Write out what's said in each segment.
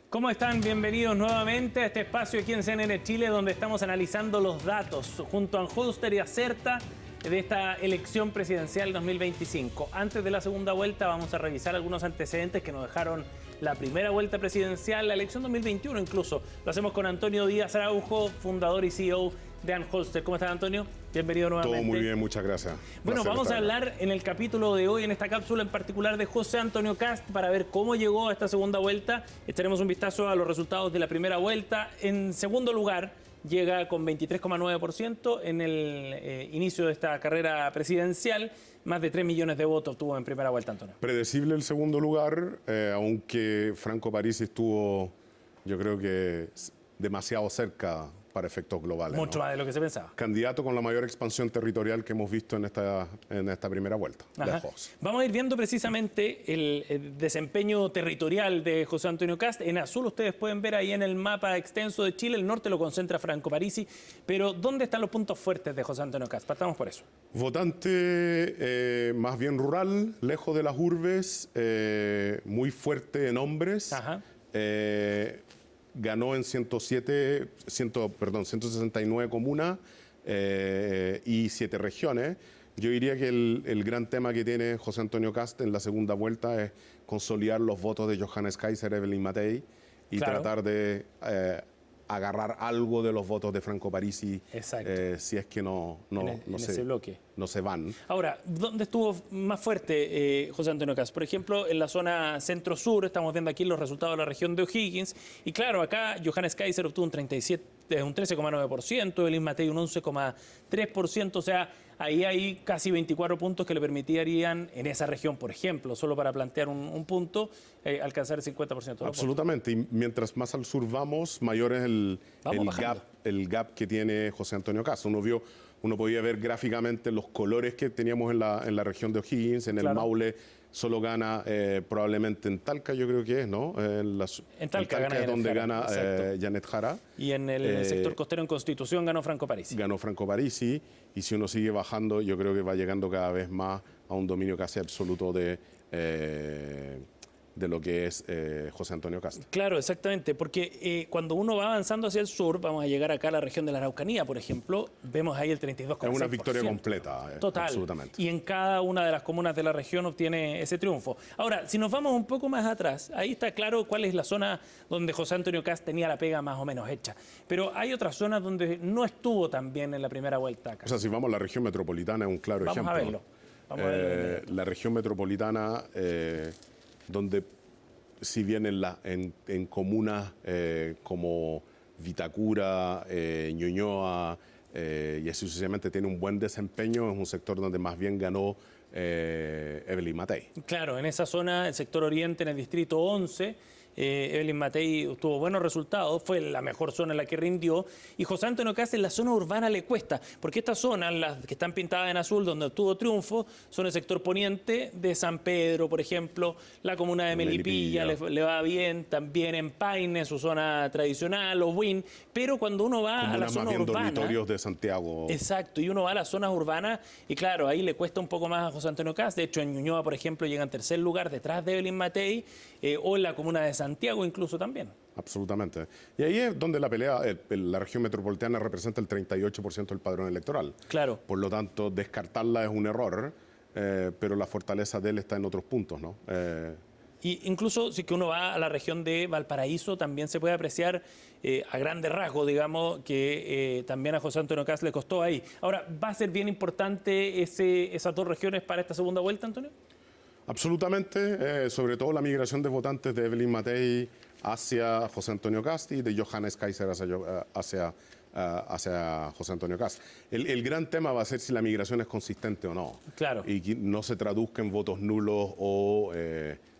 ¿Cómo están? Bienvenidos nuevamente a este espacio aquí en CNN Chile, donde estamos analizando los datos junto a Anholster y Acerta de esta elección presidencial 2025. Antes de la segunda vuelta vamos a revisar algunos antecedentes que nos dejaron la primera vuelta presidencial, la elección 2021 incluso. Lo hacemos con Antonio Díaz Araujo, fundador y CEO de Anholster. ¿Cómo estás, Antonio? Bienvenido nuevamente. Todo muy bien, muchas gracias. Bueno, vamos a hablar en el capítulo de hoy, en esta cápsula en particular, de José Antonio Kast para ver cómo llegó a esta segunda vuelta. Echaremos un vistazo a los resultados de la primera vuelta. En segundo lugar, llega con 23,9% en el inicio de esta carrera presidencial. Más de 3 millones de votos tuvo en primera vuelta, Antonio. Predecible el segundo lugar, aunque Franco Parisi estuvo, yo creo que demasiado cerca para efectos globales. Mucho más de lo que se pensaba. Candidato con la mayor expansión territorial que hemos visto en esta primera vuelta. Lejos. Vamos a ir viendo precisamente el desempeño territorial de José Antonio Kast. En azul ustedes pueden ver ahí en el mapa extenso de Chile, el norte lo concentra Franco Parisi, pero ¿dónde están los puntos fuertes de José Antonio Kast? Partamos por eso. Votante más bien rural, lejos de las urbes, muy fuerte en hombres. Ganó en 169 comunas y 7 regiones. Yo diría que el gran tema que tiene José Antonio Kast en la segunda vuelta es consolidar los votos de Johannes Kaiser, Evelyn Matei y tratar de agarrar algo de los votos de Franco Parisi, si es que no se van. Ahora, ¿dónde estuvo más fuerte José Antonio Kast? Por ejemplo, en la zona centro-sur, estamos viendo aquí los resultados de la región de O'Higgins, y claro, acá Johannes Kaiser obtuvo un 13,9%, Evelyn Matei un 11,3%, o sea, ahí hay casi 24 puntos que le permitirían en esa región, por ejemplo, solo para plantear un punto, alcanzar el 50% de los Absolutamente, votos. Y mientras más al sur vamos, mayor es el gap que tiene José Antonio Kast. Uno podía ver gráficamente los colores que teníamos en la región de O'Higgins, en el Maule solo gana probablemente en Talca, yo creo que es, ¿no? En Talca es donde gana Janet Jara. Y en el sector costero en Constitución ganó Franco Parisi. Ganó Franco Parisi, y si uno sigue bajando, yo creo que va llegando cada vez más a un dominio casi absoluto de lo que es José Antonio Kast. Claro, exactamente, porque cuando uno va avanzando hacia el sur, vamos a llegar acá a la región de la Araucanía, por ejemplo, vemos ahí el 32,6%. Es una victoria completa. Total. Absolutamente. Y en cada una de las comunas de la región obtiene ese triunfo. Ahora, si nos vamos un poco más atrás, ahí está claro cuál es la zona donde José Antonio Kast tenía la pega más o menos hecha. Pero hay otras zonas donde no estuvo tan bien en la primera vuelta acá. O sea, si vamos a la región metropolitana, es un claro ejemplo. Vamos a verlo. La región metropolitana, donde si bien en comunas como Vitacura, Ñuñoa y así sucesivamente tiene un buen desempeño, es un sector donde más bien ganó Evelyn Matei. Claro, en esa zona, el sector oriente, en el distrito 11, Evelyn Matei tuvo buenos resultados, fue la mejor zona en la que rindió, y José Antonio Kast en la zona urbana le cuesta, porque estas zonas, las que están pintadas en azul, donde obtuvo triunfo, son el sector poniente de San Pedro, por ejemplo, la comuna de Melipilla le va bien, también en Paine, su zona tradicional, Obuin, pero cuando uno va a la zona urbana... dormitorios de Santiago. Exacto, y uno va a las zonas urbanas, y claro, ahí le cuesta un poco más a José Antonio Kast. De hecho, en Ñuñoa, por ejemplo, llega en tercer lugar detrás de Evelyn Matei, o en la comuna de Santiago incluso también. Absolutamente. Y ahí es donde la pelea, la región metropolitana representa el 38% del padrón electoral. Claro. Por lo tanto, descartarla es un error, pero la fortaleza de él está en otros puntos, ¿no? Y incluso si que uno va a la región de Valparaíso, también se puede apreciar a grandes rasgos, digamos, que también a José Antonio Kast le costó ahí. Ahora, ¿va a ser bien importante esas dos regiones para esta segunda vuelta, Antonio? Absolutamente, sobre todo la migración de votantes de Evelyn Matei hacia José Antonio Kast y de Johannes Kaiser hacia José Antonio Kast. El gran tema va a ser si la migración es consistente o no. Claro. Y que no se traduzca en votos nulos o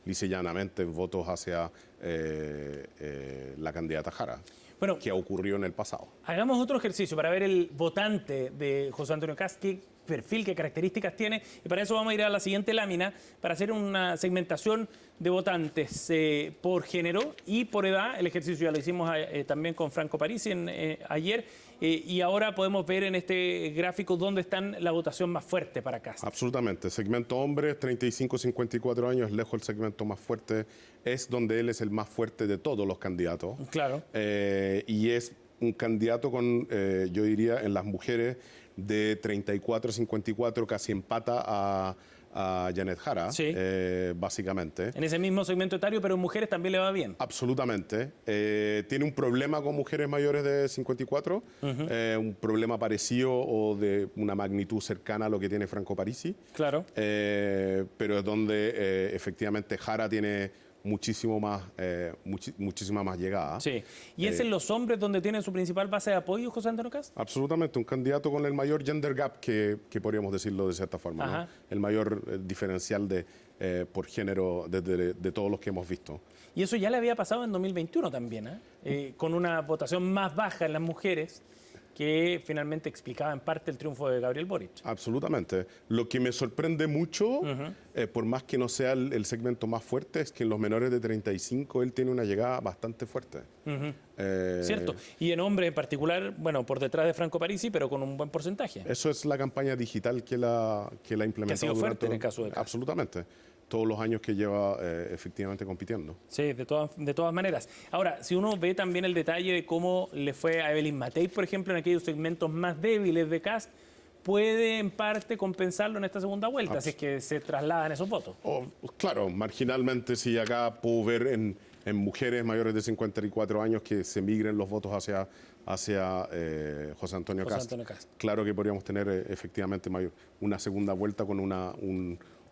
lisa y llanamente en votos hacia la candidata Jara. Bueno, que ocurrió en el pasado. Hagamos otro ejercicio para ver el votante de José Antonio Kast, qué perfil, qué características tiene, y para eso vamos a ir a la siguiente lámina para hacer una segmentación de votantes por género y por edad. El ejercicio ya lo hicimos también con Franco Parisi ayer, y ahora podemos ver en este gráfico dónde están la votación más fuerte para Kast. Absolutamente. Segmento hombres, 35-54 años, lejos el segmento más fuerte, es donde él es el más fuerte de todos los candidatos. Claro. Y es un candidato con, yo diría, en las mujeres de 34 a 54, casi empata a Janet Jara, sí, básicamente. En ese mismo segmento etario, pero en mujeres también le va bien. Absolutamente. Tiene un problema con mujeres mayores de 54, un problema parecido o de una magnitud cercana a lo que tiene Franco Parisi. Claro. Pero es donde efectivamente Jara tiene muchísima más llegada. Sí. ¿Y es en los hombres donde tiene su principal base de apoyo José Antonio Kast? Absolutamente, un candidato con el mayor gender gap que podríamos decirlo de cierta forma, ¿no? El mayor diferencial por género de todos los que hemos visto. Y eso ya le había pasado en 2021 también, con una votación más baja en las mujeres, que finalmente explicaba en parte el triunfo de Gabriel Boric. Absolutamente. Lo que me sorprende mucho, por más que no sea el segmento más fuerte, es que en los menores de 35 él tiene una llegada bastante fuerte. Cierto. Y en hombres en particular, bueno, por detrás de Franco Parisi, pero con un buen porcentaje. Eso es la campaña digital que la ha implementado. Que ha sido fuerte en el caso de Kast. Absolutamente. Todos los años que lleva efectivamente compitiendo. Sí, de todas maneras. Ahora, si uno ve también el detalle de cómo le fue a Evelyn Matei, por ejemplo, en aquellos segmentos más débiles de Kast, puede en parte compensarlo en esta segunda vuelta, si es que se trasladan esos votos. Claro, marginalmente, si acá puedo ver en mujeres mayores de 54 años que se migren los votos hacia José Antonio Kast. Claro que podríamos tener efectivamente una segunda vuelta con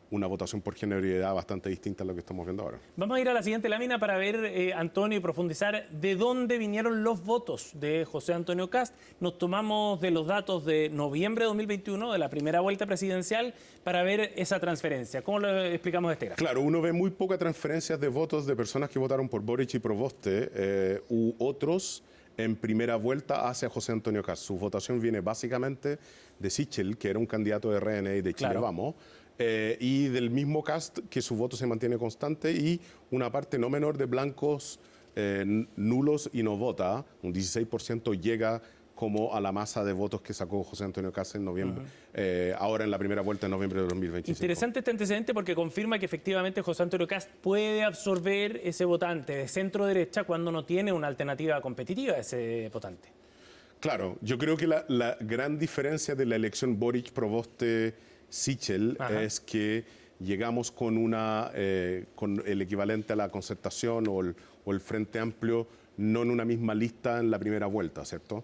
una votación por generalidad bastante distinta a lo que estamos viendo ahora. Vamos a ir a la siguiente lámina para ver, Antonio, y profundizar de dónde vinieron los votos de José Antonio Kast. Nos tomamos de los datos de noviembre de 2021, de la primera vuelta presidencial, para ver esa transferencia. ¿Cómo lo explicamos este gráfico? Claro, uno ve muy pocas transferencias de votos de personas que votaron por Boric y Provoste u otros en primera vuelta hacia José Antonio Kast. Su votación viene básicamente de Sichel, que era un candidato de RN y de Chile Vamos, y del mismo Kast, que su voto se mantiene constante, y una parte no menor de blancos nulos y no vota, un 16% llega como a la masa de votos que sacó José Antonio Kast en noviembre, ahora en la primera vuelta en noviembre de 2025. Interesante este antecedente porque confirma que efectivamente José Antonio Kast puede absorber ese votante de centro-derecha cuando no tiene una alternativa competitiva a ese votante. Claro, yo creo que la gran diferencia de la elección Boric-Provoste-Sichel es que llegamos con el equivalente a la Concertación o el Frente Amplio, no en una misma lista en la primera vuelta, ¿cierto?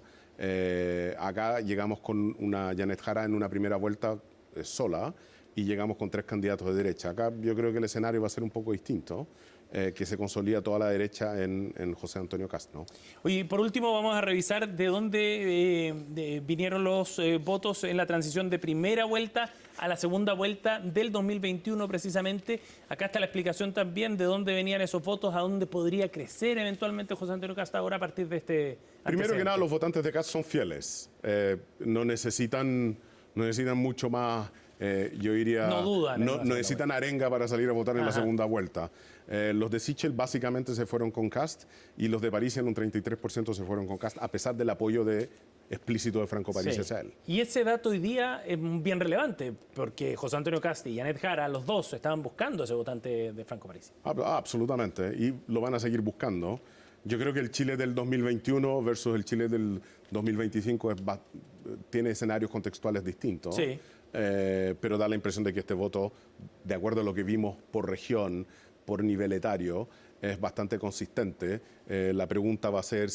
Acá llegamos con una Janet Jara en una primera vuelta sola y llegamos con 3 candidatos de derecha. Acá yo creo que el escenario va a ser un poco distinto, que se consolida toda la derecha en José Antonio Kast, ¿no? Oye, por último vamos a revisar de dónde vinieron los votos en la transición de primera vuelta a la segunda vuelta del 2021 precisamente. Acá está la explicación también de dónde venían esos votos, a dónde podría crecer eventualmente José Antonio Kast ahora a partir de este antecedente. Primero que nada, los votantes de Kast son fieles. No necesitan mucho más. Yo diría, no dudan. No necesitan arenga para salir a votar en la segunda vuelta. Los de Sichel básicamente se fueron con Kast y los de Parisi en un 33% se fueron con Kast, a pesar del apoyo explícito de Franco Parisi hacia él. Y ese dato hoy día es bien relevante, porque José Antonio Kast y Janet Jara, los dos, estaban buscando ese votante de Franco Parisi. Absolutamente, y lo van a seguir buscando. Yo creo que el Chile del 2021 versus el Chile del 2025 tiene escenarios contextuales distintos. Sí. Pero da la impresión de que este voto, de acuerdo a lo que vimos por región, por nivel etario, es bastante consistente. La pregunta va a ser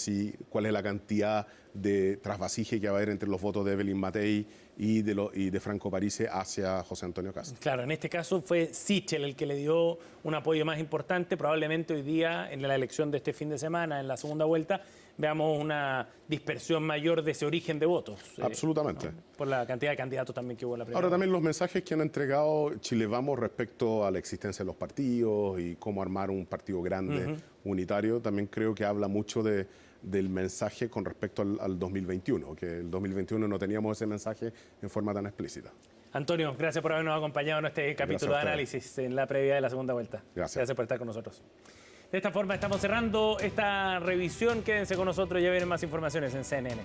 cuál es la cantidad de trasvasije que va a haber entre los votos de Evelyn Matei y de Franco Parisi hacia José Antonio Kast. Claro, en este caso fue Sichel el que le dio un apoyo más importante. Probablemente hoy día, en la elección de este fin de semana, en la segunda vuelta, veamos una dispersión mayor de ese origen de votos. Absolutamente. Por la cantidad de candidatos también que hubo en la primera. Ahora también los mensajes que han entregado Chile Vamos respecto a la existencia de los partidos y cómo armar un partido grande, unitario, también creo que habla mucho del mensaje con respecto al 2021, que el 2021 no teníamos ese mensaje en forma tan explícita. Antonio, gracias por habernos acompañado en este capítulo de análisis en la previa de la segunda vuelta. Gracias por estar con nosotros. De esta forma estamos cerrando esta revisión. Quédense con nosotros, ya vienen más informaciones en CNN.